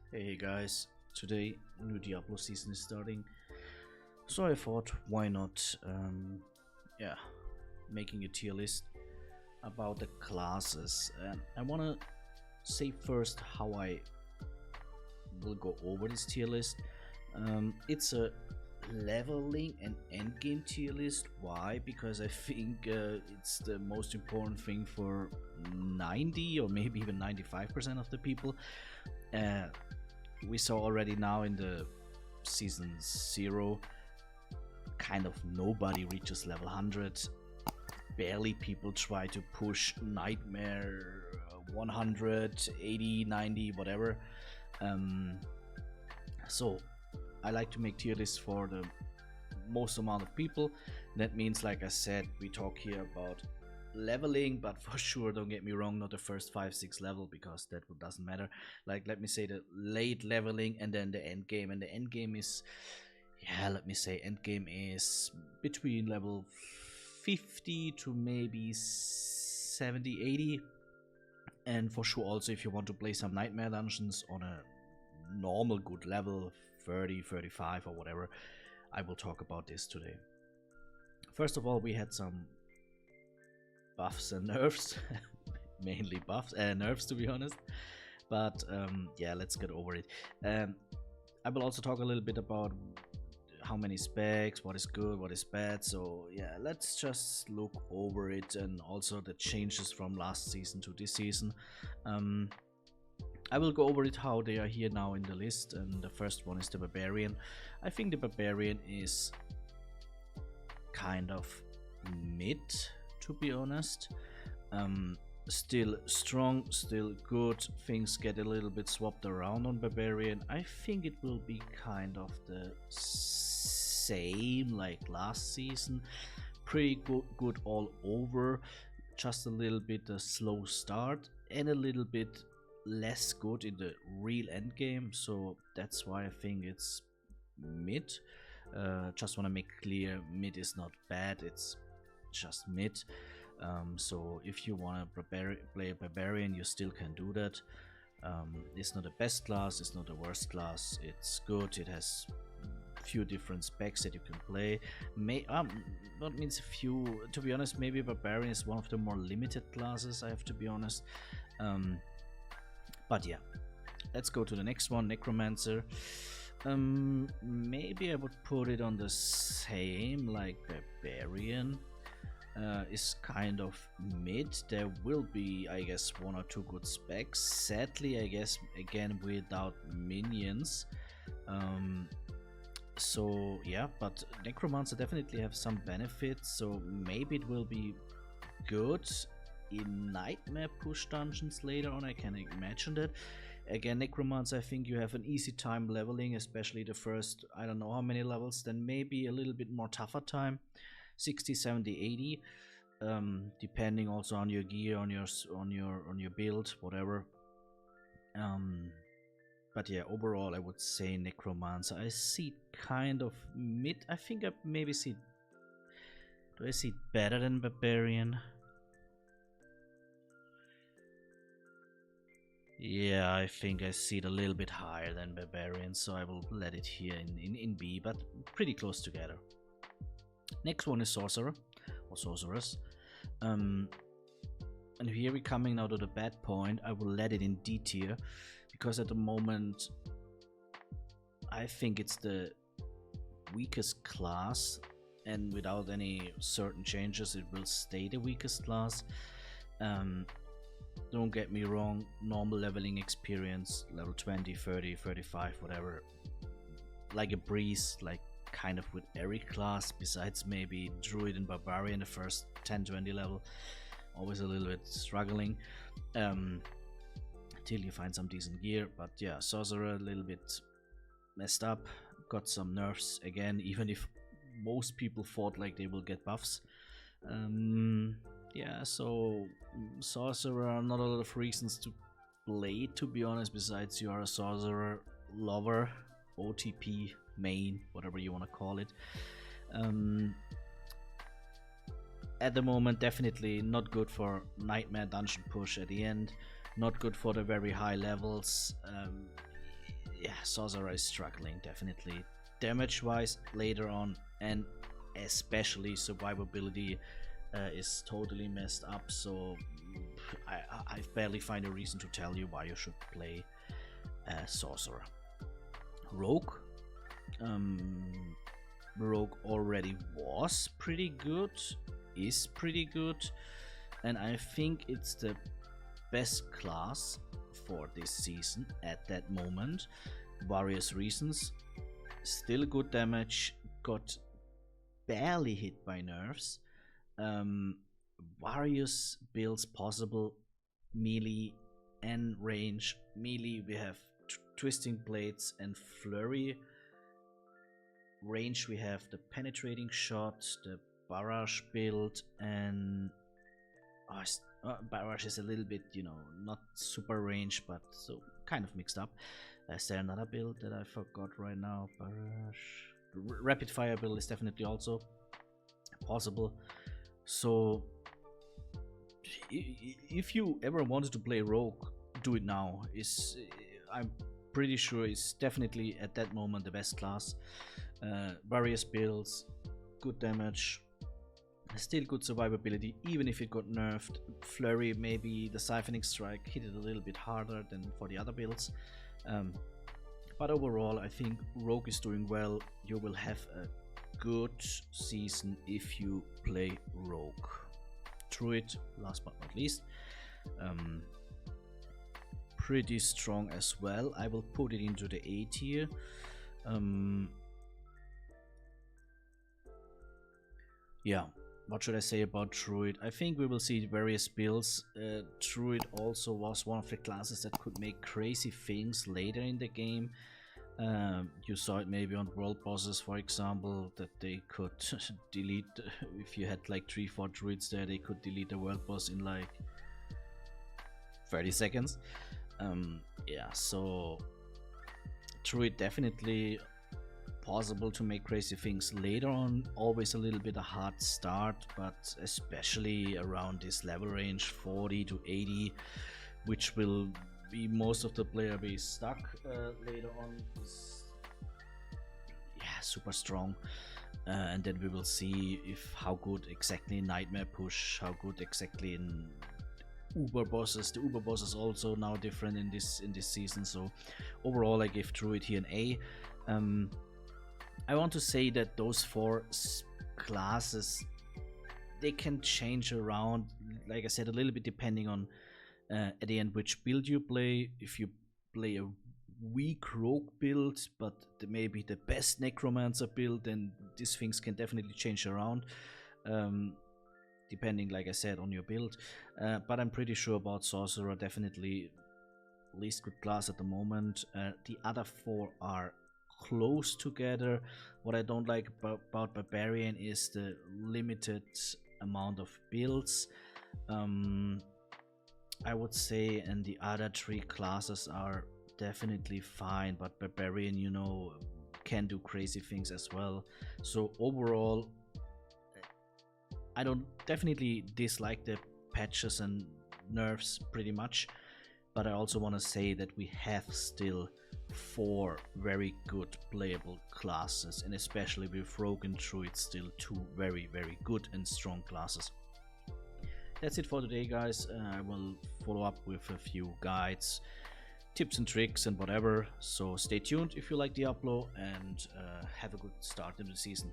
Hey guys, today new Diablo season is starting, so I thought why not making a tier list about the classes. And I wanna say first how I will go over this tier list. It's a leveling and endgame tier list. Why? Because I think it's the most important thing for 90 or maybe even 95% of the people. We saw already now in the season 0, kind of nobody reaches level 100. Barely people try to push Nightmare 100, 80, 90, whatever. So I like to make tier lists for the most amount of people. That means, like I said, we talk here about leveling, but for sure, don't get me wrong, not the first 5-6 level, because that doesn't matter. Like, let me say the late leveling and then the end game. And the end game is, let me say end game is between level 50 to maybe 70, 80. And for sure also, if you want to play some nightmare dungeons on a normal good level, 30, 35 or whatever, I will talk about this today. First of all, we had some buffs and nerfs, mainly buffs and nerfs to be honest, but yeah, let's get over it. I will also talk a little bit about how many specs, what is good, what is bad. So yeah, let's just look over it, and also the changes from last season to this season. I will go over it how they are here now in the list, and the first one is the Barbarian. I think the Barbarian is kind of mid, to be honest. Still strong, still good. Things get a little bit swapped around on Barbarian. I think it will be kind of the same like last season. Pretty good all over. Just a little bit a slow start and a little bit less good in the real end game. So that's why I think it's mid. Just want to make clear, mid is not bad, it's just mid. So if you want to play a Barbarian, you still can do that. It's not the best class, it's not the worst class, it's good, it has few different specs that you can play. That means a few, to be honest, maybe Barbarian is one of the more limited classes, I have to be honest. But yeah, let's go to the next one, Necromancer. Maybe I would put it on the same like Barbarian. Is kind of mid. There will be, I guess, 1 or 2 good specs. Sadly, I guess, again, without minions. So yeah, but Necromancer definitely have some benefits, so maybe it will be good in Nightmare push dungeons later on. I can imagine that. Again, Necromancer, I think you have an easy time leveling, especially the first, I don't know how many levels, then maybe a little bit more tougher time. 60, 70, 80, depending also on your gear, on your build, whatever. But yeah, overall I would say Necromancer. I see kind of mid. I think I maybe see. Do I see it better than Barbarian? Yeah, I think I see it a little bit higher than Barbarian, so I will let it here in B, but pretty close together. Next one is Sorcerer or Sorceress. And here we're coming now to the bad point. I will let it in D tier because at the moment I think it's the weakest class, and without any certain changes it will stay the weakest class. Don't get me wrong, normal leveling experience, level 20, 30, 35, whatever, like a breeze, like kind of with every class besides maybe Druid and Barbarian, the first 10-20 level, always a little bit struggling till you find some decent gear. But yeah, Sorcerer a little bit messed up, got some nerfs again, even if most people thought like they will get buffs. Yeah, so Sorcerer, not a lot of reasons to play, to be honest, besides you are a Sorcerer lover, OTP main, whatever you want to call it. at the moment definitely not good for Nightmare Dungeon push at the end, not good for the very high levels. Yeah, Sorcerer is struggling definitely damage wise later on, and especially survivability is totally messed up, so I barely find a reason to tell you why you should play Sorcerer. Rogue. Rogue already was pretty good, is pretty good, and I think it's the best class for this season at that moment. Various reasons. Still good damage, got barely hit by nerfs. Various builds possible, melee and range. Melee we have Twisting Blades and Flurry. Range we have the Penetrating Shot, the Barrage build, and Barrage is a little bit, you know, not super range, but so kind of mixed up. Is there another build that I forgot right now? Barrage. Rapid Fire build is definitely also possible. So if you ever wanted to play Rogue, do it now. I'm pretty sure it's definitely at that moment the best class. Various builds, good damage, still good survivability even if it got nerfed. Flurry, maybe the Siphoning Strike hit it a little bit harder than for the other builds, but overall I think Rogue is doing well. You will have a good season if you play Rogue. Druid, last but not least, pretty strong as well. I will put it into the A tier. Yeah, what should I say about Druid? I think we will see various builds. Druid also was one of the classes that could make crazy things later in the game. You saw it maybe on world bosses, for example, that they could delete, if you had like 3-4 druids there, they could delete the world boss in like 30 seconds. Yeah, so Druid definitely possible to make crazy things later on. Always a little bit a hard start, but especially around this level range 40 to 80, which will be most of the player base stuck later on, is super strong. And then we will see if how good exactly in Nightmare push, how good exactly in Uber bosses. The Uber boss is also now different in this season. So overall I give Druid here an A. I want to say that those 4 classes, they can change around, like I said, a little bit depending on at the end which build you play. If you play a weak rogue build but maybe the best necromancer build, then these things can definitely change around, depending, like I said, on your build. But I'm pretty sure about Sorcerer, definitely least good class at the moment. The other 4 are close together. What I don't like about Barbarian is the limited amount of builds. I would say, and the other 3 classes are definitely fine, but Barbarian, you know, can do crazy things as well. So overall, I don't definitely dislike the patches and nerfs pretty much, but I also want to say that we have still 4 very good playable classes, and especially with Rogue and Druid, still 2 very good and strong classes. That's it for today, guys. I will follow up with a few guides, tips and tricks and whatever, so stay tuned if you like Diablo, and have a good start in the season.